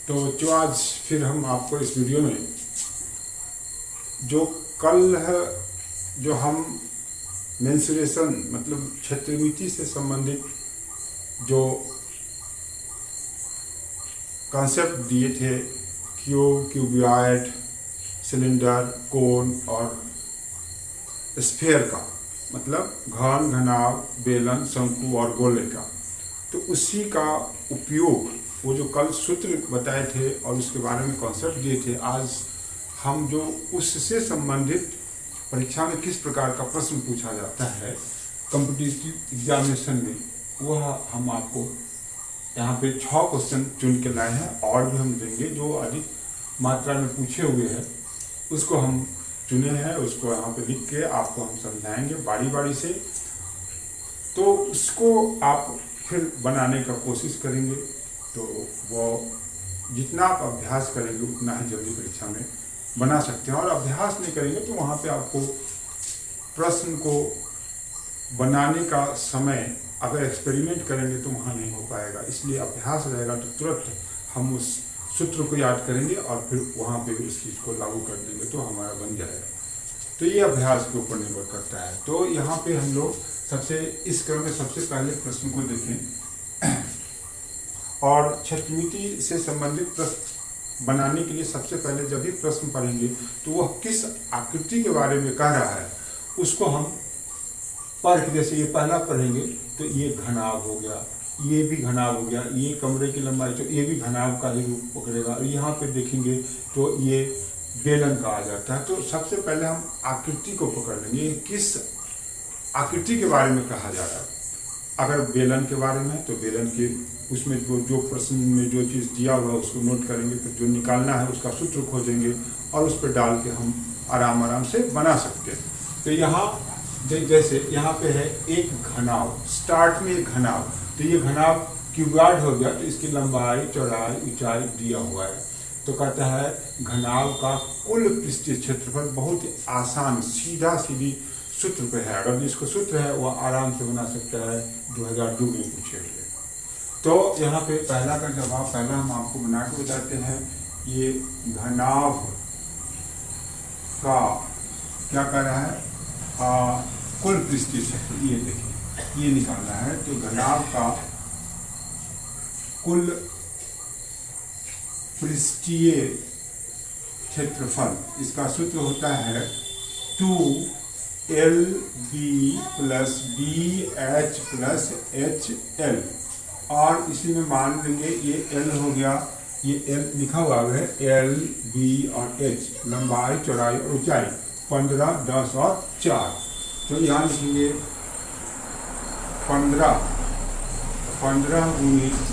तो जो आज फिर हम आपको इस वीडियो में जो कल है, जो हम मेंस्ट्रुएशन मतलब क्षेत्रमिति से संबंधित जो कॉन्सेप्ट दिए थे, क्यूब, क्यूबॉइड, सिलेंडर, कोन और स्फीयर का, मतलब घन, घनाभ, बेलन, शंकु और गोले का, तो उसी का उपयोग वो जो कल सूत्र बताए थे और उसके बारे में कॉन्सेप्ट दिए थे, आज हम जो उससे संबंधित परीक्षा में किस प्रकार का प्रश्न पूछा जाता है कॉम्पिटिटिव एग्जामिनेशन में, वह हम आपको यहाँ पे 6 क्वेश्चन चुन के लाए हैं। और भी हम देंगे जो अधिक मात्रा में पूछे हुए हैं, उसको हम चुने हैं, उसको यहाँ पे लिख के आपको हम समझाएंगे बारी बारी से। तो उसको आप फिर बनाने का कोशिश करेंगे, तो वो जितना आप अभ्यास करेंगे उतना ही जल्दी परीक्षा में बना सकते हैं। और अभ्यास नहीं करेंगे तो वहाँ पे आपको प्रश्न को बनाने का समय अगर एक्सपेरिमेंट करेंगे तो वहाँ नहीं हो पाएगा। इसलिए अभ्यास रहेगा तो तुरंत हम उस सूत्र को याद करेंगे और फिर वहाँ पे उस चीज़ को लागू कर देंगे तो हमारा बन जाएगा। तो ये अभ्यास के ऊपर निर्भर करता है। तो यहाँ पे हम लोग इस क्रम में सबसे पहले प्रश्न को देखें और क्षेत्रमिति से संबंधित प्रश्न बनाने के लिए सबसे पहले जब भी प्रश्न पढ़ेंगे तो वह किस आकृति के बारे में कह रहा है उसको हम पढ़ के, जैसे ये पहला पढ़ेंगे तो ये घनाभ हो गया, ये भी घनाभ हो गया, ये कमरे की लंबाई, तो ये भी घनाभ का ही रूप पकड़ेगा। और यहाँ पे देखेंगे तो ये बेलन का आ जाता है। तो सबसे पहले हम आकृति को पकड़ लेंगे, किस आकृति के बारे में कहा जा रहा है। अगर बेलन के बारे में तो बेलन के उसमें जो प्रश्न में जो चीज़ दिया हुआ है उसको नोट करेंगे, फिर जो निकालना है उसका सूत्र खोजेंगे और उस पर डाल के हम आराम से बना सकते हैं। तो यहाँ जैसे यहाँ पे है एक घनाभ, स्टार्ट में एक घनाभ, तो ये घनाभ क्यूबॉइड हो गया, तो इसकी लंबाई, चौड़ाई, ऊंचाई दिया हुआ है। तो कहता है घनाभ का कुल पृष्ठीय क्षेत्रफल, बहुत ही आसान सीधा सीधी सूत्र पे है। अगर जिसको सूत्र है वह आराम से बना सकता है, 2002 में पूछे हुए। तो यहाँ पे पहला का जवाब, पहला हम आपको बना के बताते हैं। ये घनाभ का क्या कर रहा है, कुल पृष्ठीय क्षेत्र, ये देखिए ये निकालना है। तो घनाभ का कुल पृष्ठीय क्षेत्रफल, इसका सूत्र होता है 2LB + BH + HL। और इसी में मान लेंगे ये L हो गया, ये L लिखा हुआ है, L, B और H, लंबाई, चौड़ाई और ऊंचाई 15, 10 और 4। तो यहाँ लिखेंगे 15 ×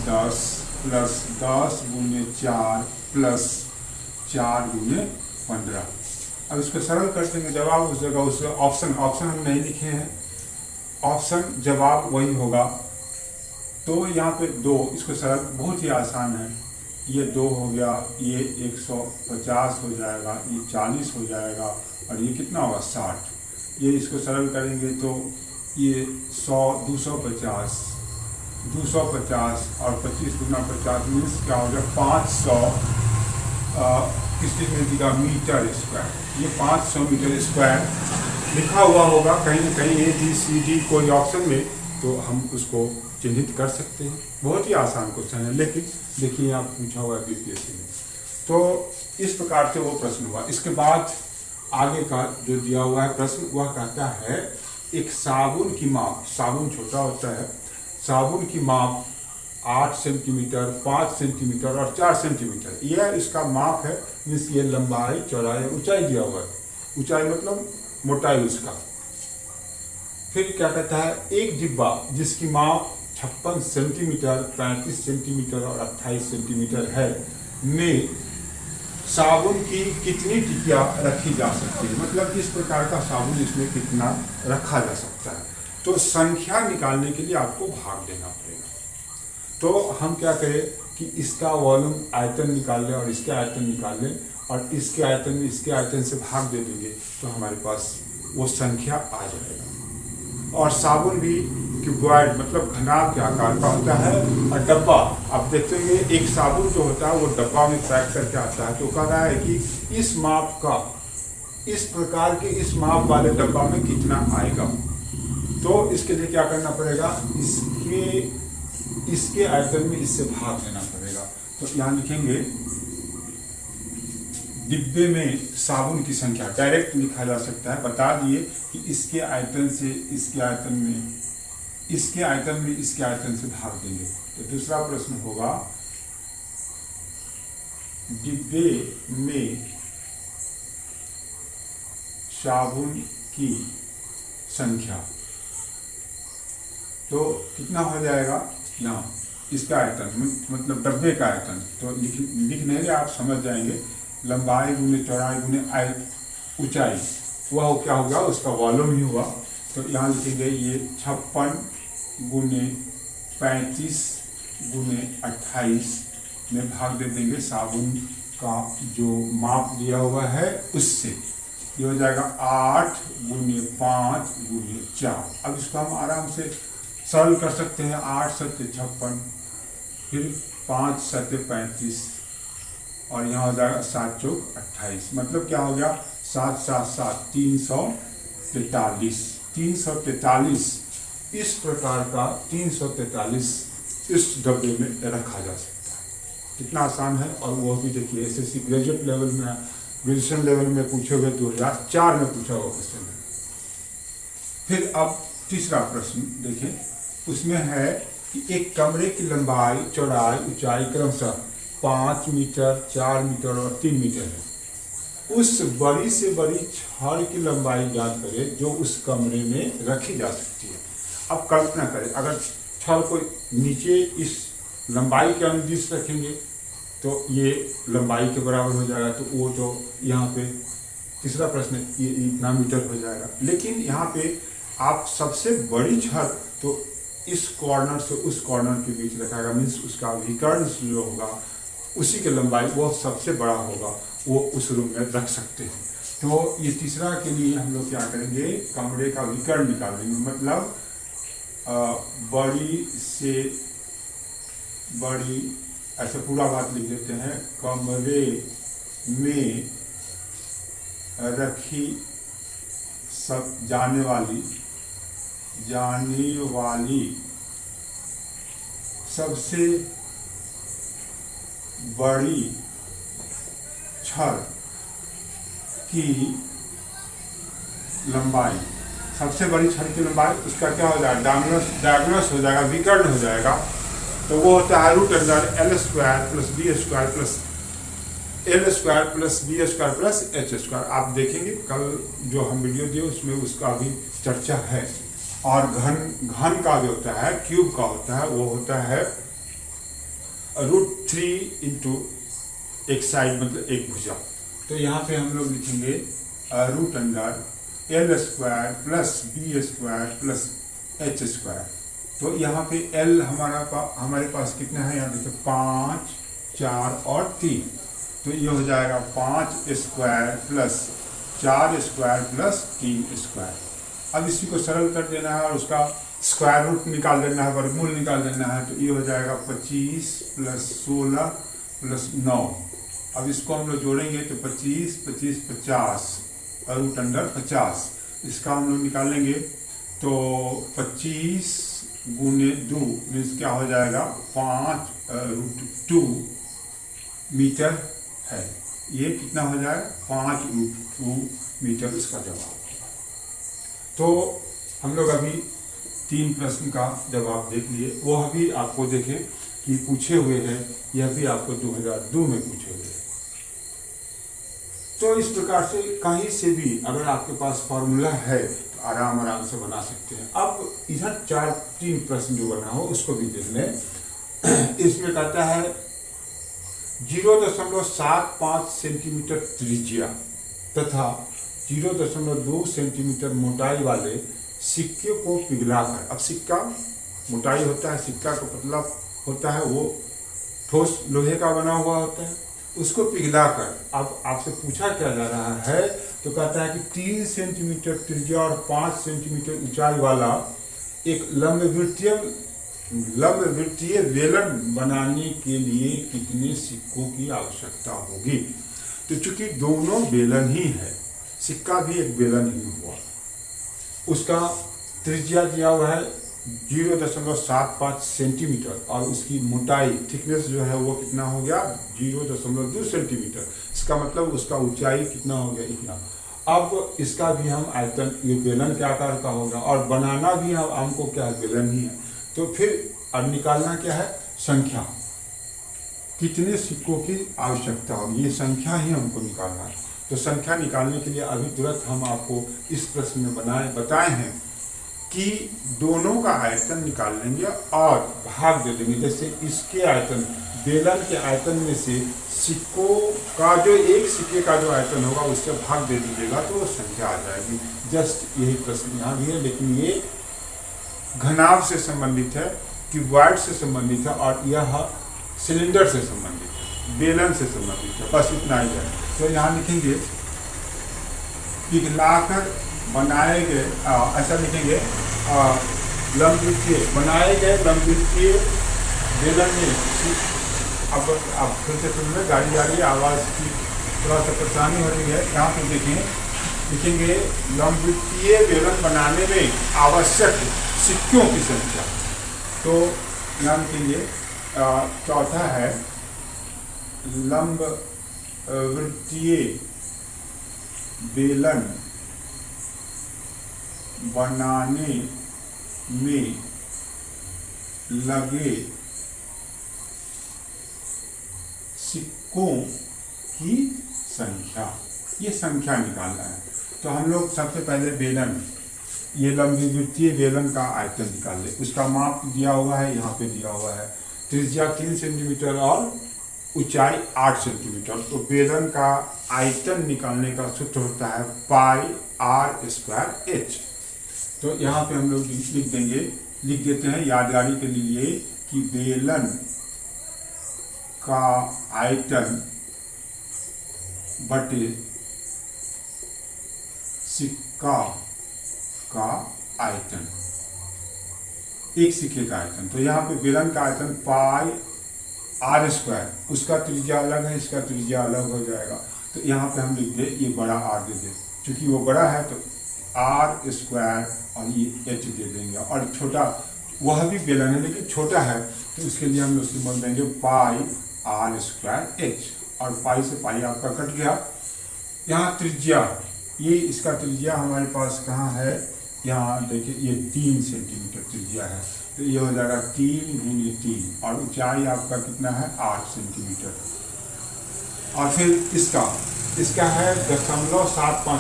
10 + 10 × 4 + 4 × 15। अब इसको सरल कर देंगे, जवाब उस जगह उस ऑप्शन हम नहीं लिखे हैं, ऑप्शन जवाब वही होगा। तो यहाँ पे 2, इसको सरल बहुत ही आसान है। ये 2 हो गया, ये 150 हो जाएगा, ये 40 हो जाएगा और ये कितना होगा 60। ये इसको सरल करेंगे तो ये 100, 250 और 25 × 50 मीन्स क्या हो गया 500 किसकी मिनटी का मीटर स्क्वायर। ये 500 मीटर स्क्वायर लिखा हुआ होगा कहीं ना कहीं ABCD कोई ऑप्शन में, तो हम उसको चिन्हित कर सकते हैं। बहुत ही आसान क्वेश्चन है, लेकिन देखिए आप पूछा हुआ है BPSC में। तो इस प्रकार से वो प्रश्न हुआ। इसके बाद आगे का जो दिया हुआ है प्रश्न, वह कहता है एक साबुन की माप, साबुन छोटा होता है, साबुन की माप 8 सेंटीमीटर, 5 सेंटीमीटर और 4 सेंटीमीटर, यह इसका माप है। मीन्स ये लंबाई, चौड़ाई, ऊंचाई दिया हुआ है। ऊंचाई मतलब मोटाई उसका। फिर क्या कहता है एक डिब्बा जिसकी माप 56 सेंटीमीटर, 35 सेंटीमीटर और 28 सेंटीमीटर है में साबुन की कितनी टिकिया रखी जा सकती है, मतलब इस प्रकार का साबुन इसमें कितना रखा जा सकता है। तो संख्या निकालने के लिए आपको भाग देना पड़ेगा। तो हम क्या करें कि इसका वॉल्यूम आयतन निकाल लें और इसके आयतन निकाल लें और इसके आयतन से भाग दे देंगे तो हमारे पास वो संख्या आ जाएगा। और साबुन भी क्यूबॉइड मतलब घनाभ के आकार का होता है। और डब्बा आप देखेंगे एक साबुन जो होता है वो डब्बा में पैक करके आता है। तो कह रहा है कि इस माप का, इस प्रकार के इस माप वाले डब्बा में कितना आएगा। तो इसके लिए क्या करना पड़ेगा, इसके आयतन में इससे भाग देना पड़ेगा। तो यहाँ लिखेंगे डिब्बे में साबुन की संख्या, डायरेक्ट लिखा जा सकता है। बता दिए कि इसके आयतन से इसके आयतन में, इसके आयतन में इसके आयतन से भाग देंगे। तो दूसरा प्रश्न होगा डिब्बे में साबुन की संख्या, तो कितना हो जाएगा यहाँ इसका आयतन मतलब डब्बे का आयतन। तो लिख नहीं रहे, आप समझ जाएंगे। लंबाई गुने चौड़ाई गुने ऊंचाई, वह क्या होगा, उसका वॉल्यूम ही हुआ। तो यहाँ लिखेंगे ये 56 गुने 35 गुने 28 में भाग दे देंगे साबुन का जो माप दिया हुआ है उससे। ये हो जाएगा 8 गुने 5 गुने 4। अब इसको हम आराम से सरल कर सकते हैं। 8 सत्य 56, फिर 5 सत्य 35 और यहाँ हो जाएगा 7 चौक 28। मतलब क्या हो गया, 7 7 7 343। 343 इस प्रकार का 343 इस डब्बे में रखा जा सकता है। कितना आसान है। और वो भी देखिए एसएससी ग्रेजुएट लेवल में, ग्रेजुएशन लेवल में पूछे हुए 2004 में पूछा हुआ क्वेश्चन है। फिर अब तीसरा प्रश्न देखिए, उसमें है कि एक कमरे की लंबाई चौड़ाई ऊंचाई क्रमशः 5 मीटर 4 मीटर और 3 मीटर है। उस बड़ी से बड़ी छड़ की लंबाई ज्ञात करें जो उस कमरे में रखी जा सकती है। अब कल्पना करें, अगर छड़ को नीचे इस लंबाई के अनुदिश रखेंगे तो ये लंबाई के बराबर हो जाएगा। तो वो तो यहाँ पे तीसरा प्रश्न ये इतना मीटर हो जाएगा। लेकिन यहाँ पे आप सबसे बड़ी छड़ तो इस कॉर्नर से उस कॉर्नर के बीच रखाएगा, मीन्स उसका विकर्ण जो होगा उसी की लंबाई वो सबसे बड़ा होगा, वो उस रूम में रख सकते हैं। तो ये तीसरा के लिए हम लोग क्या करेंगे, कमरे का विकर्ण निकालेंगे। मतलब बड़ी से बड़ी, ऐसे पूरा बात लिख देते हैं, कमरे में रखी सब जाने वाली सबसे बड़ी छड़ की लंबाई, सबसे बड़ी छड़ की लंबाई उसका क्या हो जाएगा, डायगोनस हो जाएगा, विकर्ण हो जाएगा। तो वो होता है root under l square plus b square plus l square plus b square plus h square. आप देखेंगे कल जो हम वीडियो दिए उसमें उसका भी चर्चा है। और घन का जो होता है, क्यूब का होता है, वो होता है √3 इंटू एक साइड मतलब एक भुजा। तो यहाँ पे हम लोग लिखेंगे root under l square plus b square plus h square. तो यहाँ पे एल हमारे पास कितना है, यहाँ देखिए 5 4 और 3। तो ये हो जाएगा 5 square plus 4 square plus 3 square. अब इसी को सरल कर देना है और उसका स्क्वायर रूट निकाल देना है, वर्गमूल निकाल देना है। तो ये हो जाएगा 25 प्लस 16 प्लस 9। अब इसको हम लोग जोड़ेंगे तो 25 25 50 और रूट अंडर 50। इसका हम लोग निकालेंगे तो 25 गुने 2 मीन्स क्या हो जाएगा 5√2 मीटर है। ये कितना हो जाएगा 5√2 मीटर इसका जवाब। तो हम लोग अभी 3 प्रश्न का जवाब देख लिए, वह भी आपको देखें कि पूछे हुए हैं, यह भी आपको 2002 में पूछे हुए हैं। तो इस प्रकार से कहीं से भी अगर आपके पास फॉर्मूला है तो आराम से बना सकते हैं। अब इधर 3 प्रश्न जो बना हो उसको भी देख लें। इसमें कहता है 0.75 सेंटीमीटर त्रिज्या तथा 0.2 सेंटीमीटर मोटाई वाले सिक्के को पिघलाकर, अब सिक्का मोटाई होता है, सिक्का का पतला होता है, वो ठोस लोहे का बना हुआ होता है, उसको पिघलाकर अब आपसे पूछा क्या जा रहा है, तो कहता है कि 3 सेंटीमीटर त्रिज्या और 5 सेंटीमीटर ऊंचाई वाला एक लंबवृत्तीय वेलन बनाने के लिए कितने सिक्कों की आवश्यकता होगी। तो चूंकि दोनों बेलन ही है, सिक्का भी एक बेलन ही हुआ, उसका त्रिज्या दिया हुआ है 0.75 सेंटीमीटर और उसकी मोटाई थिकनेस जो है वो कितना हो गया 0.2 सेंटीमीटर। इसका मतलब उसका ऊंचाई कितना हो गया इतना। अब इसका भी हम आयतन, ये बेलन के आकार का होगा और बनाना भी हमको क्या है, बेलन ही है। तो फिर अब निकालना क्या है, संख्या, कितने सिक्कों की आवश्यकता होगी, ये संख्या ही हमको निकालना है। तो संख्या निकालने के लिए अभी तुरंत हम आपको इस प्रश्न में बताए हैं कि दोनों का आयतन निकाल लेंगे और भाग दे देंगे। जैसे इसके आयतन, बेलन के आयतन में से सिक्कों का जो एक सिक्के का जो आयतन होगा उससे भाग दे दीजिएगा तो वो संख्या आ जाएगी। जस्ट यही प्रश्न यहाँ भी है, लेकिन ये घनाभ से संबंधित है, क्यूबॉइड से संबंधित है और यह सिलेंडर से संबंधित है, बेलन से संबंधित है। बस इतना ही है। तो यहाँ लिखेंगे पिघलाकर बनाए गए, ऐसा लिखेंगे लंबवृत्तीय बनाए गए लंबवृत्तीय बेलन में। अब फिर से सुन रहे, गाड़ी जा रही है, आवाज़ की थोड़ा सा परेशानी हो रही है। यहाँ पे देखें, लिखेंगे लंबवृत्तीय बेलन बनाने में आवश्यक सिक्कों की संख्या। तो यहाँ लिखेंगे चौथा है लंबवृत्तीय बेलन बनाने में लगे सिक्कों की संख्या, ये संख्या निकालना है। तो हम लोग सबसे पहले बेलन, ये लंबवृत्तीय बेलन का आयतन निकाल ले। उसका माप दिया हुआ है, यहाँ पे दिया हुआ है, त्रिज्या 3 सेंटीमीटर और ऊंचाई 8 सेंटीमीटर। तो बेलन का आयतन निकालने का सूत्र होता है पाई आर स्क्वायर एच। तो यहाँ पे हम लोग लिख देते हैं यादगारी के लिए कि बेलन का आयतन बटे सिक्का का आयतन, एक सिक्के का आयतन। तो यहाँ पे बेलन का आयतन पाई आर स्क्वायर, उसका त्रिज्या अलग है, इसका त्रिज्या अलग हो जाएगा। तो यहाँ पे हम लिख दे, ये बड़ा आर दे दे, चूंकि वो बड़ा है तो आर स्क्वायर और ये एच दे देंगे। और छोटा, वह भी बेलन है लेकिन छोटा है, तो उसके लिए हम लोग सिंबल देंगे पाई आर स्क्वायर एच। और पाई से पाई आपका कट गया। यहाँ त्रिज्या, ये इसका त्रिज्या हमारे पास कहाँ है, यहाँ देखिए ये 3 सेंटीमीटर त्रिज्या है। तो ये हो जाएगा 3 × 3 और ऊंचाई आपका कितना है 8 सेंटीमीटर। और फिर इसका है 0.75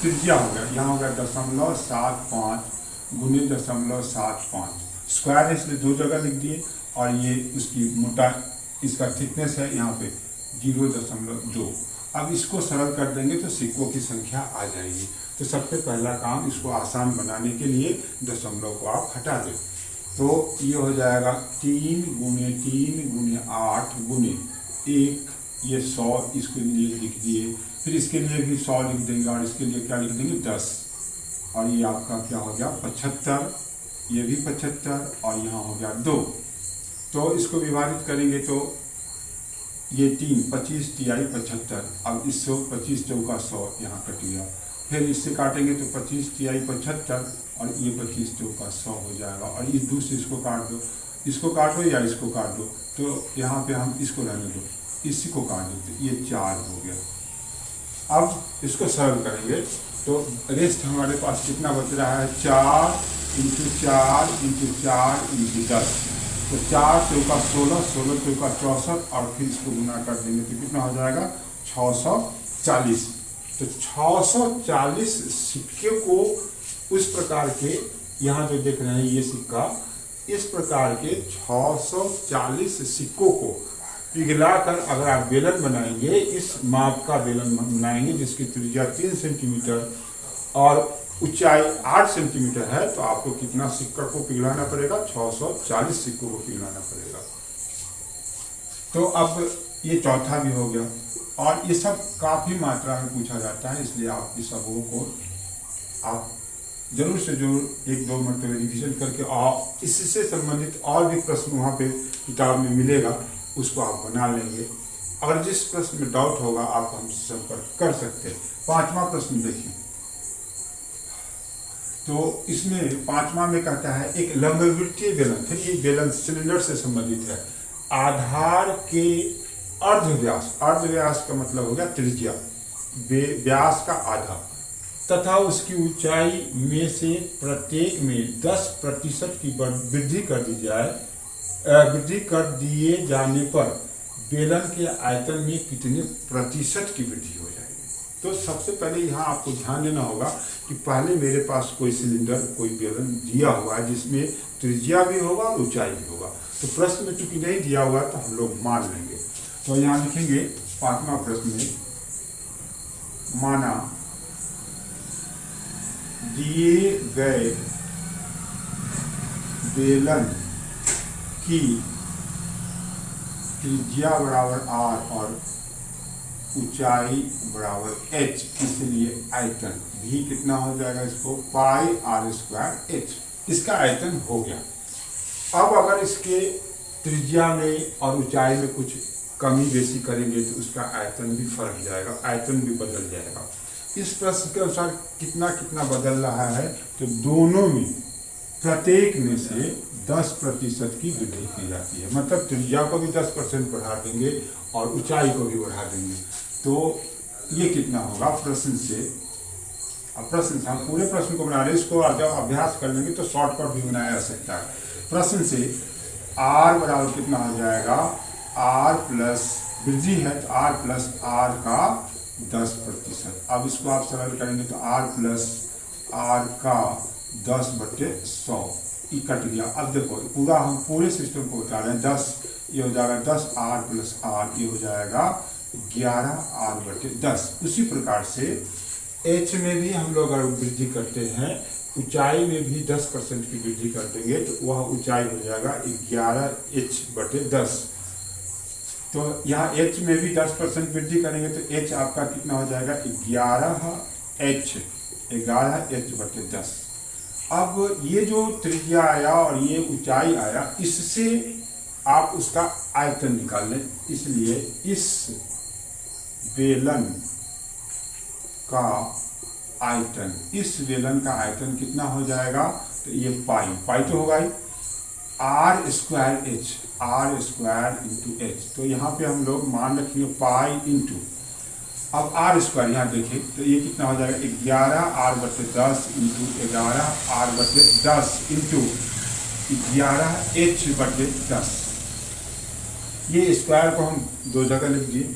त्रिज्या हो गया, यहाँ हो गया 0.75 × 0.75 स्क्वायर है, इसलिए 2 जगह लिख दिए। और ये उसकी मोटा, इसका थिकनेस है यहाँ पे 0.2। अब इसको सरल कर देंगे तो सिक्कों की संख्या आ जाएगी। तो सबसे पहला काम, इसको आसान बनाने के लिए दशमलव को आप हटा दें। तो ये हो जाएगा 3 × 3 × 8 × 1, ये 100 इसके लिए लिख दिए। फिर इसके लिए भी 100 लिख देंगे और इसके लिए क्या लिख देंगे 10। और ये आपका क्या हो गया 75, ये भी 75 और यहाँ हो गया 2। तो इसको विभाजित करेंगे तो ये 3, 25 तिहाई 75। अब इससे 25 चौका 100 यहाँ कट गया। फिर इससे काटेंगे तो 25 तिहाई 75 और ये 25 चौका 100 हो जाएगा। और इस दूसरे इसको काट दो, इसको काटो या इसको काट दो। तो यहाँ पे हम इसको रहने दो, इसी को काट देते, ये 4 हो गया। अब इसको सरल करेंगे तो रेस्ट हमारे पास कितना बच रहा है 4 × 4 × 4 × 10। तो 4 चौका 16, 16 चौका 64 और फिर इसको गुना कर देंगे तो कितना हो जाएगा 640। तो 640 सिक्के को उस प्रकार के, यहाँ जो देख रहे हैं ये सिक्का, इस प्रकार के 640 सिक्कों को पिघलाकर अगर आप बेलन बनाएंगे, इस माप का बेलन बनाएंगे जिसकी त्रिज्या 3 सेंटीमीटर और ऊंचाई 8 सेंटीमीटर है, तो आपको कितना सिक्का को पिघलाना पड़ेगा 640 सिक्कों को पिघलाना पड़ेगा। तो अब ये चौथा भी हो गया। और ये सब काफ़ी मात्रा में पूछा जाता है, इसलिए आप इस सबों को आप जरूर से जरूर एक दो मरतबे रिविजन करके और इससे संबंधित और भी प्रश्न वहाँ पे किताब में मिलेगा, उसको आप बना लेंगे। अगर जिस प्रश्न में डाउट होगा आप हमसे संपर्क कर सकते हैं। 5वां प्रश्न देखिए, तो इसमें 5वां में कहता है एक लंबवृत्तीय बेलन, फिर ये बेलन सिलेंडर से संबंधित है, आधार के अर्धव्यास, अर्धव्यास का मतलब हो गया त्रिज्या, व्यास का आधा, तथा उसकी ऊंचाई में से प्रत्येक में 10% की वृद्धि कर दी जाए, वृद्धि कर दिए जाने पर बेलन के आयतन में कितने प्रतिशत की वृद्धि हो जाएगी। तो सबसे पहले यहाँ आपको ध्यान देना होगा कि पहले मेरे पास कोई सिलेंडर, कोई बेलन दिया हुआ है जिसमें त्रिज्या भी होगा और ऊंचाई भी होगा। तो प्रश्न में चूंकि नहीं दिया हुआ तो हम लोग मान लेंगे। तो यहाँ लिखेंगे 5वां प्रश्न में, माना दिए गए बेलन की त्रिज्या बराबर r और ऊंचाई बराबर h, इसलिए आयतन भी कितना हो जाएगा, इसको पाई r स्क्वायर h, इसका आयतन हो गया। अब अगर इसके त्रिज्या में और ऊंचाई में कुछ कमी बेसी करेंगे तो उसका आयतन भी फर्क जाएगा, आयतन भी बदल जाएगा। इस प्रश्न के अनुसार कितना कितना बदल रहा है, तो दोनों में प्रत्येक में से 10% की वृद्धि की जाती है, मतलब त्रिज्या को भी 10% बढ़ा देंगे और ऊंचाई को भी बढ़ा देंगे। तो ये कितना होगा प्रश्न से, अब प्रश्न से हम पूरे प्रश्न को बना रहे हैं, इसको जब अभ्यास कर लेंगे तो शॉर्टकट भी बनाया जा सकता है। प्रश्न से r बराबर कितना हो जाएगा, r प्लस वृद्धि है तो r प्लस r का 10%। अब इसको आप सरल करेंगे तो r प्लस r का 10/100 ये कट गया। अब देखो पूरा हम पूरे सिस्टम को बता रहे हैं, 10 ये हो जाएगा 10r प्लस r, ये हो जाएगा 11r/10। उसी प्रकार से h में भी हम लोग अगर वृद्धि करते हैं, ऊंचाई में भी 10% की वृद्धि कर देंगे तो वह ऊंचाई हो जाएगा 11h/10। तो यहाँ h में भी 10% वृद्धि करेंगे तो h आपका कितना हो जाएगा 11h/10। अब ये जो त्रिज्या आया और ये ऊंचाई आया, इससे आप उसका आयतन निकाल लें। इसलिए इस बेलन का आयतन, इस बेलन का आयतन कितना हो जाएगा, तो ये पाई तो होगा ही, r square h, r square into h। तो यहाँ पे हम लोग मान रखेंगे पाई इंटू, अब r स्क्वायर यहाँ देखिए तो ये कितना हो जाएगा 11r/10 into 11r/10 into 11h/10। ये स्क्वायर को हम दो जगह लिख दिए।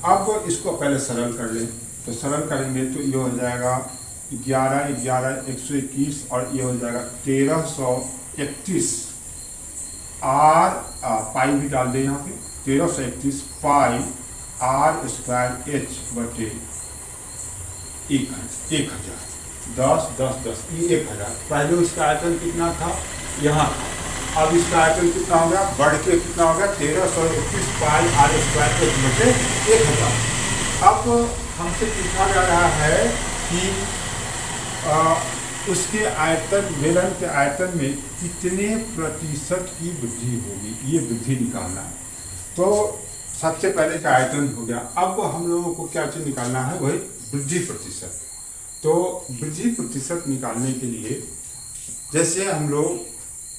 अब इसको पहले सरल कर लें, तो सरल करेंगे तो ये हो जाएगा 121 और ये हो जाएगा 1331। पाई भी डाल दें यहाँ पे, 1331 पाई r स्क्वायर h/1000, 10 ये 1000। पहले उसका आयतन कितना था यहाँ, अब इसका आयतन कितना हो गया, बढ़ के कितना हो गया 1331 पाई r स्क्वायर h/1000। अब हमसे पूछा जा रहा है कि उसके आयतन, बेलन के आयतन में कितने प्रतिशत की वृद्धि होगी, ये वृद्धि निकालना है। तो सबसे पहले का आयतन हो गया। अब हम लोगों को क्या चीज निकालना है, वही वृद्धि प्रतिशत। तो वृद्धि प्रतिशत निकालने के लिए जैसे हम लोग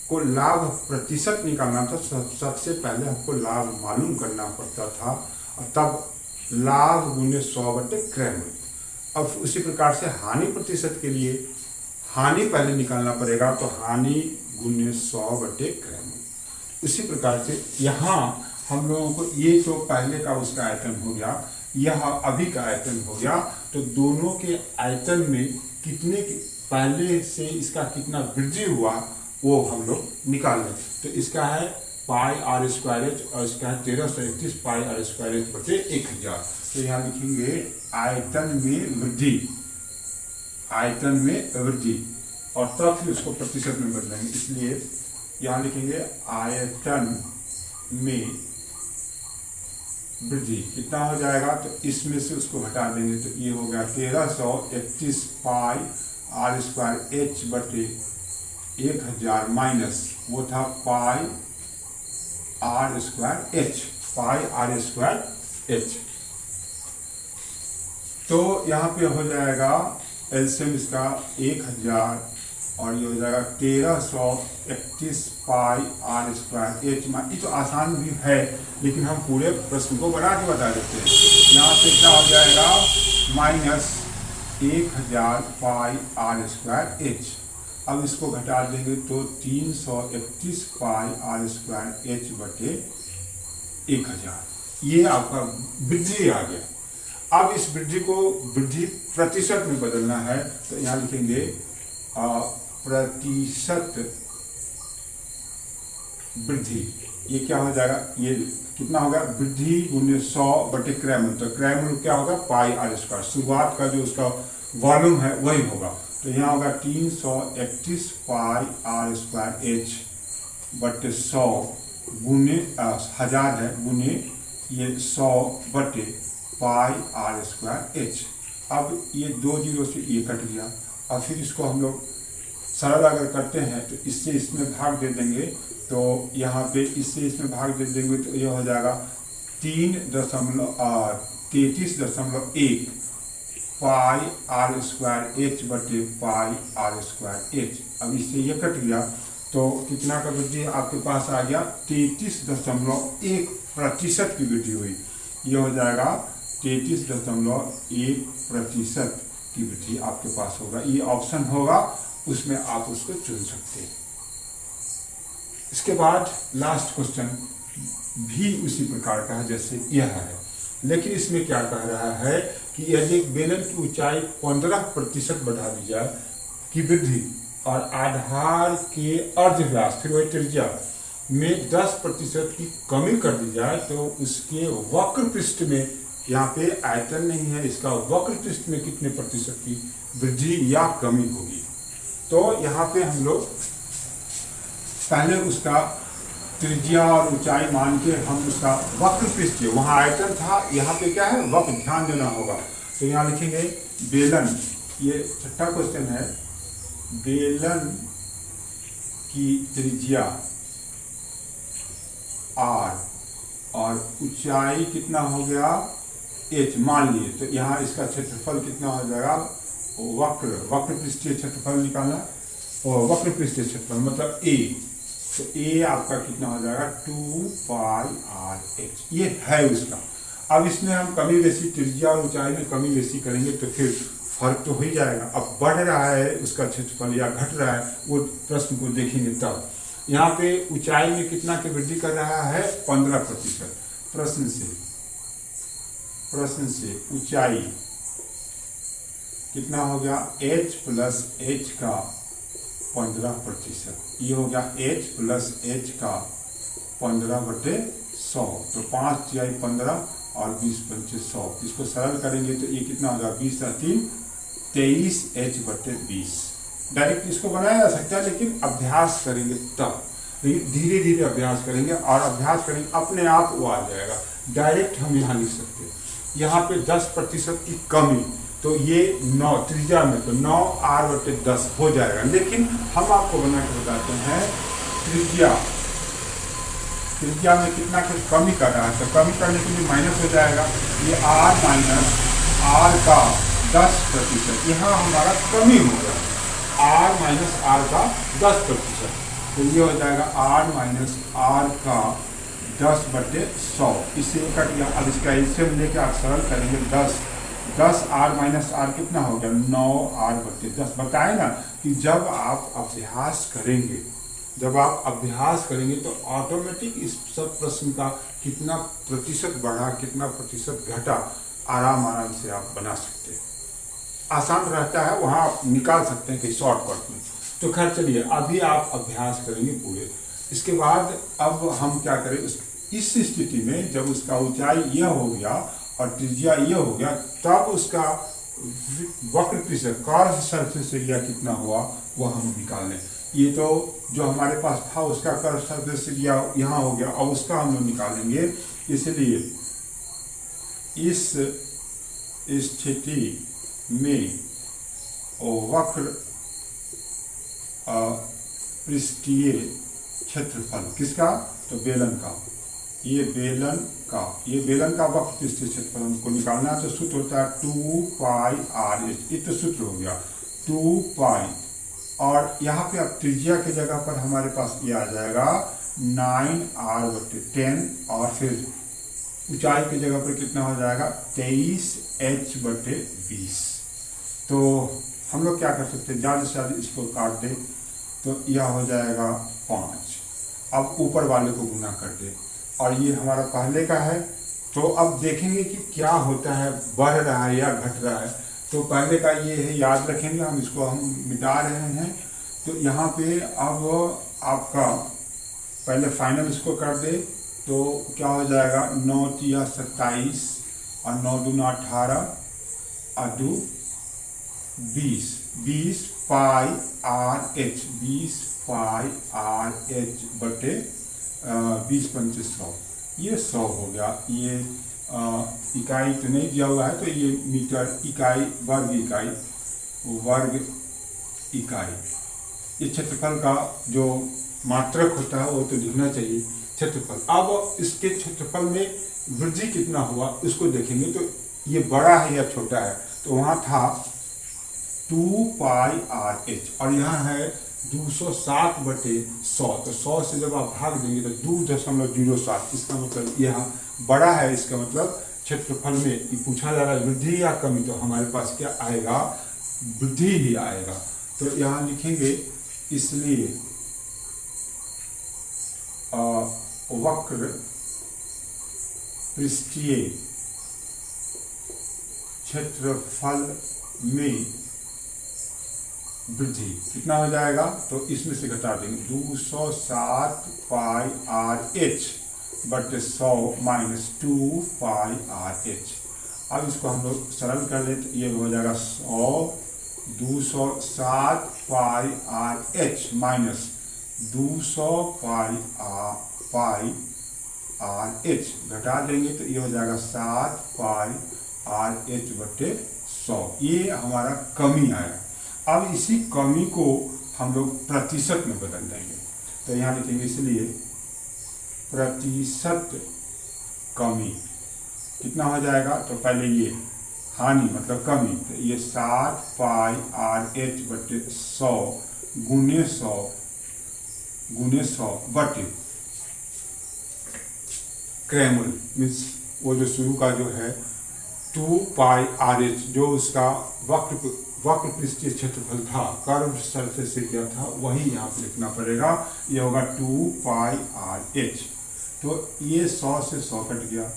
को लाभ प्रतिशत निकालना था, सबसे पहले हमको लाभ मालूम करना पड़ता था, और तब लाभ गुने 100/क्रय। अब उसी प्रकार से हानि प्रतिशत के लिए हानि पहले निकालना पड़ेगा, तो हानि गुने 100/क्रय। उसी प्रकार से यहाँ हम लोगों को ये तो पहले का उसका आयतन हो गया, यह अभी का आयतन हो गया। तो दोनों के आयतन में कितने पहले से इसका कितना वृद्धि हुआ वो हम लोग निकाल लें। तो इसका है पाई r स्क्वायर h और इसका है 1331 पाई r स्क्वायर h/1000। तो यहाँ लिखेंगे आयतन में वृद्धि, आयतन में वृद्धि, और तब फिर उसको प्रतिशत में बदलेंगे। इसलिए यहाँ लिखेंगे आयतन में वृद्धि कितना हो जाएगा, तो इसमें से उसको घटा देंगे तो ये हो गया 1331 पाई आर स्क्वायर एच बटे 1000 माइनस वो था pi r square h, pi r square h. तो यहाँ पे हो जाएगा एलसीएम इसका 1000 और ये हो जाएगा 1331 पाई आर स्क्वायर एच। ये तो आसान भी है लेकिन हम पूरे प्रश्न को बना के बता देते हैं। यहाँ पे क्या हो जाएगा minus 1000 pi r square h. अब इसको घटा देंगे तो 331 पाई आर स्क्वायर एच बटे 1000। ये आपका वृद्धि आ गया। अब इस वृद्धि को वृद्धि प्रतिशत में बदलना है तो यहाँ लिखेंगे प्रतिशत वृद्धि। ये क्या हो जाएगा, ये कितना होगा वृद्धि गुने 100 बटे क्रयमूल्य। तो क्रयमूल्य क्या होगा पाई आर स्क्वायर, शुरुआत का जो उसका वॉल्यूम है वही होगा। तो यहाँ होगा 331 पाई आर स्क्वायर एच बटे 100 गुने 1000 है गुने ये 100 बटे पाई आर स्क्वायर एच। अब ये 2 जीरो से ये कट गया। और फिर इसको हम लोग सरल अगर करते हैं तो इससे इसमें भाग दे देंगे तो यहाँ पे इससे इसमें भाग दे देंगे तो ये हो जाएगा 3.33.1 पाई आर स्क्वायर एच बटे पाई आर स्क्वायर एच। अब इससे ये कट गया तो कितना का वृद्धि आपके पास आ गया 33.1% की वृद्धि हुई। ये हो जाएगा 33.1% की वृद्धि आपके पास होगा। ये ऑप्शन होगा उसमें आप उसको चुन सकते हैं। इसके बाद लास्ट क्वेश्चन भी उसी प्रकार का है जैसे यह है, लेकिन इसमें क्या कह रहा है कि यदि बेलन की ऊंचाई 15% बढ़ा दी जाए की वृद्धि और आधार के अर्धव्यास फिर वही त्रिज्या में 10% की कमी कर दी जाए तो उसके वक्र पृष्ठ में, यहाँ पे आयतन नहीं है, इसका वक्र पृष्ठ में कितने प्रतिशत की वृद्धि या कमी होगी। तो यहाँ पे हम लोग पहले उसका त्रिज्या और ऊंचाई मान के हम उसका वक्र पृष्ठ, वहाँ आयतन था, यहाँ पे क्या है वक्र, ध्यान देना होगा। तो यहाँ लिखेंगे बेलन, ये छठा क्वेश्चन है, बेलन की त्रिज्या r और ऊंचाई कितना हो गया h मान लिए। तो यहाँ इसका क्षेत्रफल कितना हो जाएगा, वक्र पृष्ठीय क्षेत्रफल निकालना और वक्र पृष्ठीय क्षेत्रफल मतलब a। तो a आपका कितना हो जाएगा 2 पाई आर एच, ये है उसका। अब इसमें हम कमी बेसी त्रिज्या और ऊंचाई में कमी बेसी करेंगे तो फिर फर्क तो हो ही जाएगा। अब बढ़ रहा है उसका क्षेत्रफल या घट रहा है वो प्रश्न को देखेंगे तब। यहाँ पे ऊंचाई में कितना की वृद्धि कर रहा है 15%। प्रश्न से ऊंचाई कितना हो गया h प्लस h का 15%, ये हो गया h प्लस h का 15/100। तो 5 × 15 और 20 × 100, इसको सरल करेंगे तो ये कितना होगा 20 × 3 23h/20। डायरेक्ट इसको बनाया जा सकता है लेकिन अभ्यास करेंगे तब, धीरे धीरे अभ्यास करेंगे और अभ्यास करेंगे अपने आप वो आ जाएगा। डायरेक्ट हम यहाँ लिख सकते हैं। यहाँ पे 10% की कमी तो ये 9 त्रिज्या में तो 9r/10 हो जाएगा। लेकिन हम आपको बना के बताते हैं त्रिज्या में कितना की कमी कर रहा है, तो कमी करने के लिए माइनस हो जाएगा, ये r माइनस r का 10%, यहाँ हमारा कमी होगा r माइनस r का 10%। तो ये हो जाएगा r माइनस r का 10/100, इससे कट गया। अब इसका एलसीएम लेके आप सरल करेंगे 10r माइनस r कितना हो गया 9r/10। बताए ना कि जब आप अभ्यास करेंगे तो ऑटोमेटिक इस सब प्रश्न का कितना प्रतिशत बढ़ा कितना प्रतिशत घटा आराम से आप बना सकते हैं। आसान रहता है, वहाँ आप निकाल सकते हैं कि शॉर्टकट में। तो खैर चलिए अभी आप अभ्यास करेंगे पूरे। इसके बाद अब हम क्या करें, इस स्थिति में जब उसका ऊंचाई यह हो गया और त्रिज्या यह हो गया तब उसका वक्र पृष्ठ कर्व सरफेस एरिया कितना हुआ वह हम निकाल लें। ये तो जो हमारे पास था उसका कर्व सरफेस एरिया यहाँ हो गया, अब उसका हम लोग निकालेंगे। इसलिए इस स्थिति में वक्र पृष्ठीय क्षेत्रफल किसका, तो बेलन का, ये बेलन का वक्र पृष्ठीय क्षेत्रफल हमको निकालना है। तो सूत्र होता है 2 पाई आर एच, ये तो सूत्र हो गया 2 पाई, और यहाँ पे अब त्रिज्या की जगह पर हमारे पास ये आ जाएगा 9r/10, और फिर ऊंचाई की जगह पर कितना हो जाएगा 23h/20। तो हम लोग क्या कर सकते हैं, ज़्यादा से ज़्यादा इसको काट दें तो यह हो जाएगा 5। अब ऊपर वाले को गुना कर दे, और ये हमारा पहले का है। तो अब देखेंगे कि क्या होता है, बढ़ रहा है या घट रहा है। तो पहले का ये है, याद रखेंगे, हम इसको मिटा रहे हैं। तो यहाँ पे अब आपका पहले फाइनल इसको कर दे तो क्या हो जाएगा 9 तिया 27 और 9 दूना 18 और 2 20, 20 पाई आर एच, 20 पाई आर एच बटे 20 पंचे 100, ये 100 हो गया। ये इकाई तो नहीं दिया हुआ है, तो ये मीटर इकाई, वर्ग इकाई, ये क्षेत्रफल का जो मात्रक होता है वो तो लिखना चाहिए क्षेत्रफल। अब इसके क्षेत्रफल में वृद्धि कितना हुआ उसको देखेंगे। तो ये बड़ा है या छोटा है, तो वहाँ था 2 पाई आर एच, और यहाँ है 260/100। तो 100 से जब आप भाग देंगे तो 2.07, इसका मतलब यह बड़ा है। इसका मतलब क्षेत्रफल में ये पूछा जा रहा है वृद्धि या कमी, तो हमारे पास क्या आएगा, वृद्धि ही आएगा। तो यहाँ लिखेंगे इसलिए वक्र पृष्ठीय क्षेत्रफल में वृद्धि कितना हो जाएगा, तो इसमें से घटा देंगे 260 पाई आर एच बटे 100 माइनस 2 पाई आर एच। अब इसको हम लोग सरल कर लेते, ये हो जाएगा 260 पाई आर एच माइनस 200 पाई आर एच, घटा देंगे तो ये हो जाएगा 7 पाई आर एच बटे 100। ये हमारा कमी आया। अब इसी कमी को हम लोग प्रतिशत में बदल देंगे। तो यहाँ लिखेंगे इसलिए प्रतिशत कमी कितना हो जाएगा, तो पहले ये हानि मतलब कमी, तो ये 7 पाई आर एच बटे 100 गुने 100 बटे क्रैमल मीन्स वो जो शुरू का जो है 2 पाई आर एच, जो उसका वक्र पृष्ठीय क्षेत्रफल था, कर्व सरफेस से किया था, वही यहाँ पे लिखना पड़ेगा। ये होगा 2 पाई आर एच। तो ये 100 से 100 कट गया,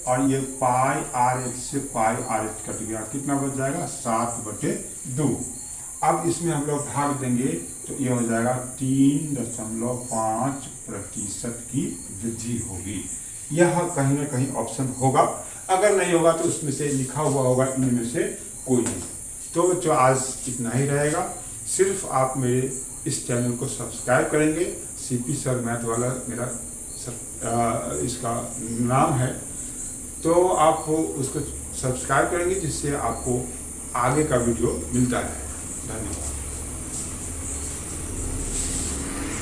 और ये पाई आर एच से पाई आर एच कट गया, कितना बच जाएगा 7/2। अब इसमें हम लोग भाग देंगे तो ये हो जाएगा 3.5% की वृद्धि होगी। यह कहीं ना कहीं ऑप्शन होगा, अगर नहीं होगा तो उसमें से लिखा हुआ होगा इनमें से कोई नहीं। तो जो आज इतना ही रहेगा। सिर्फ आप मेरे इस चैनल को सब्सक्राइब करेंगे, सीपी सर मैथ वाला मेरा इसका नाम है, तो आप उसको सब्सक्राइब करेंगे जिससे आपको आगे का वीडियो मिलता है। धन्यवाद।